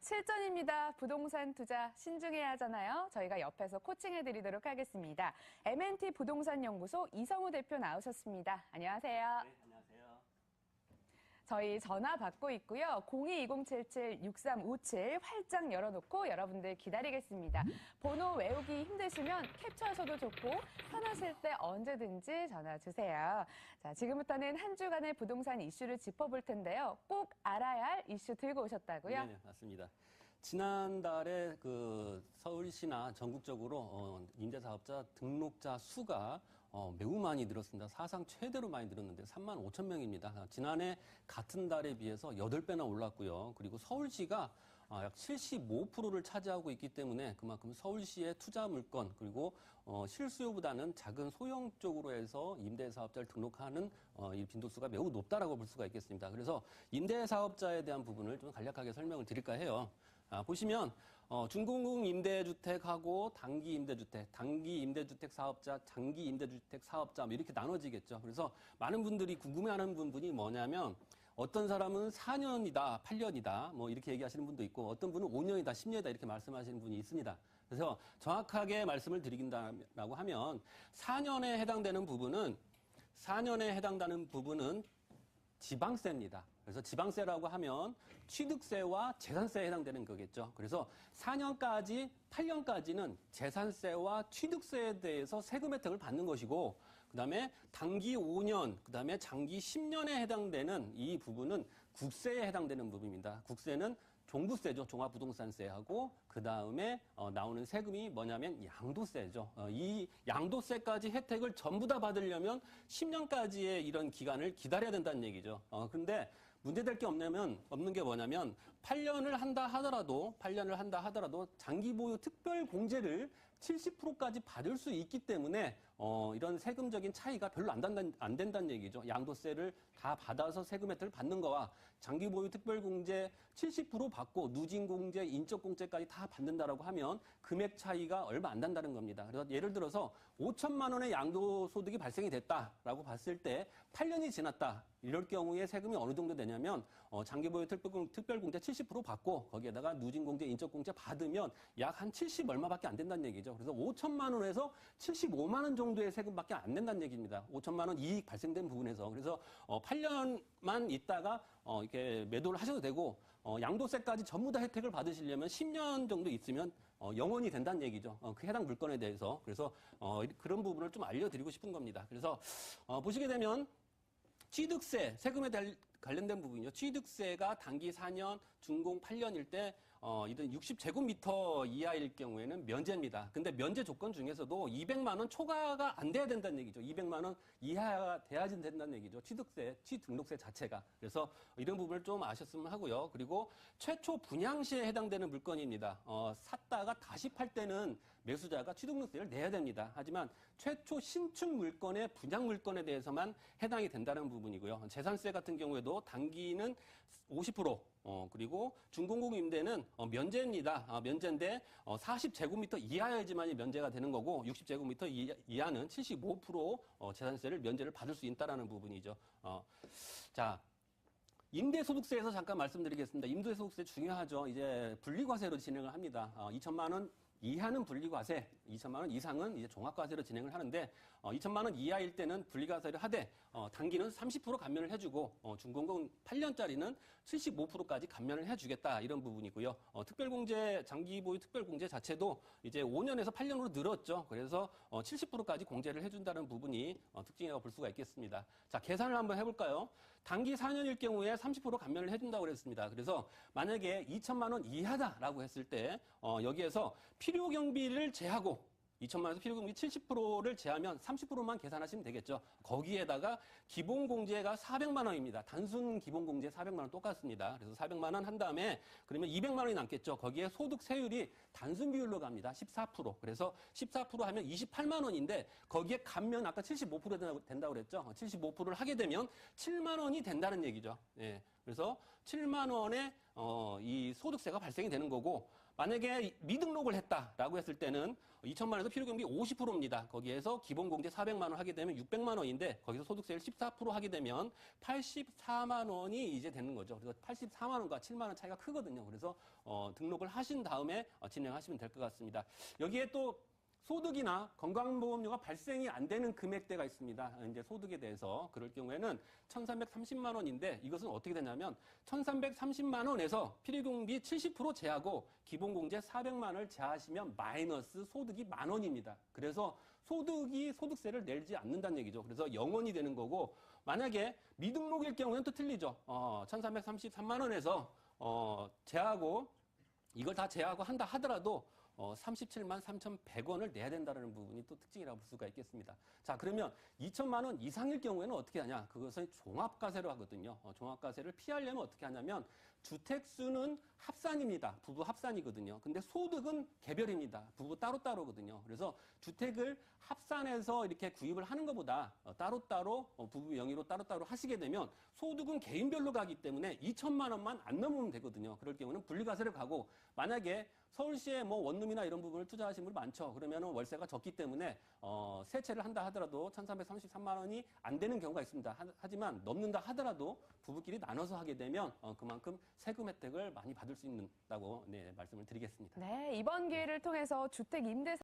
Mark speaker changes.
Speaker 1: 실전입니다. 부동산 투자 신중해야 하잖아요. 저희가 옆에서 코칭해드리도록 하겠습니다. M&T 부동산 연구소 이성우 대표 나오셨습니다. 안녕하세요.
Speaker 2: 네, 안녕하세요.
Speaker 1: 저희 전화 받고 있고요. 02-2077-6357 활짝 열어놓고 여러분들 기다리겠습니다. 번호 외우기 힘드시면 캡처하셔도 좋고 편하실 때 언제든지 전화 주세요. 자, 지금부터는 한 주간의 부동산 이슈를 짚어볼 텐데요. 꼭 알아야 할 이슈 들고 오셨다고요?
Speaker 2: 네, 맞습니다. 지난달에 서울시나 전국적으로 임대사업자 등록자 수가 매우 많이 늘었습니다. 사상 최대로 많이 늘었는데 35,000명입니다. 지난해 같은 달에 비해서 8배나 올랐고요. 그리고 서울시가 약 75%를 차지하고 있기 때문에 그만큼 서울시의 투자 물건 그리고 실수요보다는 작은 소형 쪽으로 해서 임대사업자를 등록하는 이 빈도수가 매우 높다라고 볼 수가 있겠습니다. 그래서 임대사업자에 대한 부분을 좀 간략하게 설명을 드릴까 해요. 보시면 준공공 임대주택하고 단기 임대주택 사업자, 장기 임대주택 사업자 이렇게 나눠지겠죠. 그래서 많은 분들이 궁금해하는 부분이 뭐냐면 어떤 사람은 4년이다, 8년이다 뭐 이렇게 얘기하시는 분도 있고 어떤 분은 5년이다, 10년이다 이렇게 말씀하시는 분이 있습니다. 그래서 정확하게 말씀을 드리긴다라고 하면 4년에 해당되는 부분은 지방세입니다. 그래서 지방세라고 하면 취득세와 재산세에 해당되는 거겠죠. 그래서 4년까지, 8년까지는 재산세와 취득세에 대해서 세금 혜택을 받는 것이고, 그 다음에 단기 5년, 그 다음에 장기 10년에 해당되는 이 부분은 국세에 해당되는 부분입니다. 국세는 종부세죠. 종합부동산세하고 그 다음에 나오는 세금이 뭐냐면 양도세죠. 이 양도세까지 혜택을 전부 다 받으려면 10년까지의 이런 기간을 기다려야 된다는 얘기죠. 그런데 문제될 게 없는 게 뭐냐면 8년을 한다 하더라도 장기 보유 특별 공제를 70%까지 받을 수 있기 때문에 이런 세금적인 차이가 별로 안 된다는 얘기죠. 양도세를 다 받아서 세금 혜택을 받는 거와 장기 보유 특별 공제 70% 받고 누진 공제, 인적 공제까지 다 받는다라고 하면 금액 차이가 얼마 안 난다는 겁니다. 그래서 예를 들어서 5천만 원의 양도소득이 발생이 됐다라고 봤을 때 8년이 지났다. 이럴 경우에 세금이 어느 정도 되냐면 장기 보유 특별 공제 70% 받고 거기에다가 누진 공제, 인적 공제 받으면 약 한 70 얼마밖에 안 된다는 얘기죠. 그래서 5천만 원에서 75만 원 정도의 세금밖에 안 된다는 얘기입니다. 5천만 원 이익 발생된 부분에서. 그래서 8년만 있다가 이렇게 매도를 하셔도 되고 양도세까지 전부 다 혜택을 받으시려면 10년 정도 있으면 영원히 된다는 얘기죠. 그 해당 물건에 대해서. 그래서 그런 부분을 좀 알려드리고 싶은 겁니다. 그래서 보시게 되면 취득세, 세금에 관련된 부분이요. 취득세가 단기 4년, 준공 8년일 때 이런 60제곱미터 이하일 경우에는 면제입니다. 근데 면제 조건 중에서도 200만 원 초과가 안 돼야 된다는 얘기죠. 200만 원 이하가 돼야지 된다는 얘기죠. 취등록세 자체가. 그래서 이런 부분을 좀 아셨으면 하고요. 그리고 최초 분양시에 해당되는 물건입니다. 샀다가 다시 팔 때는 매수자가 취등록세를 내야 됩니다. 하지만 최초 신축 물건의 분양 물건에 대해서만 해당이 된다는 부분이고요. 재산세 같은 경우에도 단기는 50%, 그리고 준공공 임대는 면제입니다. 면제인데 40제곱미터 이하여야지만이 면제가 되는 거고 60제곱미터 이하는 75% 재산세를 면제를 받을 수 있다라는 부분이죠. 자, 임대소득세에서 잠깐 말씀드리겠습니다. 임대소득세 중요하죠. 이제 분리과세로 진행을 합니다. 2천만 원 이하는 분리과세, 2천만 원 이상은 이제 종합과세로 진행을 하는데 2천만 원 이하일 때는 분리과세를 하되 단기는 30% 감면을 해주고 준공공 8년짜리는 75%까지 감면을 해주겠다 이런 부분이고요. 특별공제 장기보유 특별공제 자체도 이제 5년에서 8년으로 늘었죠. 그래서 70%까지 공제를 해준다는 부분이 특징이라고 볼 수가 있겠습니다. 자, 계산을 한번 해볼까요? 단기 4년일 경우에 30% 감면을 해준다고 그랬습니다. 그래서 만약에 2천만 원 이하다라고 했을 때 여기에서 필요 경비를 제하고 2천만 원에서 필요 경비 70%를 제하면 30%만 계산하시면 되겠죠. 거기에다가 기본 공제가 400만 원입니다. 단순 기본 공제 400만 원 똑같습니다. 그래서 400만 원 한 다음에 그러면 200만 원이 남겠죠. 거기에 소득 세율이 단순 비율로 갑니다. 14%. 그래서 14% 하면 28만 원인데 거기에 감면 아까 75% 된다고 그랬죠. 75%를 하게 되면 7만 원이 된다는 얘기죠. 예. 그래서 7만 원의 이 소득세가 발생이 되는 거고 만약에 미등록을 했다라고 했을 때는 2천만 원에서 필요경비 50%입니다. 거기에서 기본공제 400만 원 하게 되면 600만 원인데 거기서 소득세를 14% 하게 되면 84만 원이 이제 되는 거죠. 그래서 84만 원과 7만 원 차이가 크거든요. 그래서 등록을 하신 다음에 진행하시면 될 것 같습니다. 여기에 또 소득이나 건강보험료가 발생이 안 되는 금액대가 있습니다. 이제 소득에 대해서 그럴 경우에는 1,330만 원인데 이것은 어떻게 되냐면 1,330만 원에서 필요경비 70% 제하고 기본공제 400만 원을 제하시면 마이너스 소득이 만 원입니다. 그래서 소득이 소득세를 내지 않는다는 얘기죠. 그래서 0원이 되는 거고 만약에 미등록일 경우는 또 틀리죠. 1,333만 원에서 제하고 이걸 다 제하고 한다 하더라도 37만 3,100원을 내야 된다는 부분이 또 특징이라고 볼 수가 있겠습니다. 자, 그러면 2천만 원 이상일 경우에는 어떻게 하냐? 그것을 종합과세로 하거든요. 종합과세를 피하려면 어떻게 하냐면 주택수는 합산입니다. 부부 합산이거든요. 근데 소득은 개별입니다. 부부 따로따로거든요. 그래서 주택을 합산해서 이렇게 구입을 하는 것보다 따로따로 부부 명의로 따로따로 하시게 되면 소득은 개인별로 가기 때문에 2천만 원만 안 넘으면 되거든요. 그럴 경우는 분리과세를 가고 만약에 서울시에 뭐 원룸이나 이런 부분을 투자하신 분이 많죠. 그러면은 월세가 적기 때문에 세채를 한다 하더라도 1,333만 원이 안 되는 경우가 있습니다. 하지만 넘는다 하더라도 부부끼리 나눠서 하게 되면 그만큼 세금 혜택을 많이 받을 수 있다고 말씀을 드리겠습니다.
Speaker 1: 네, 이번 기회를 통해서 주택 임대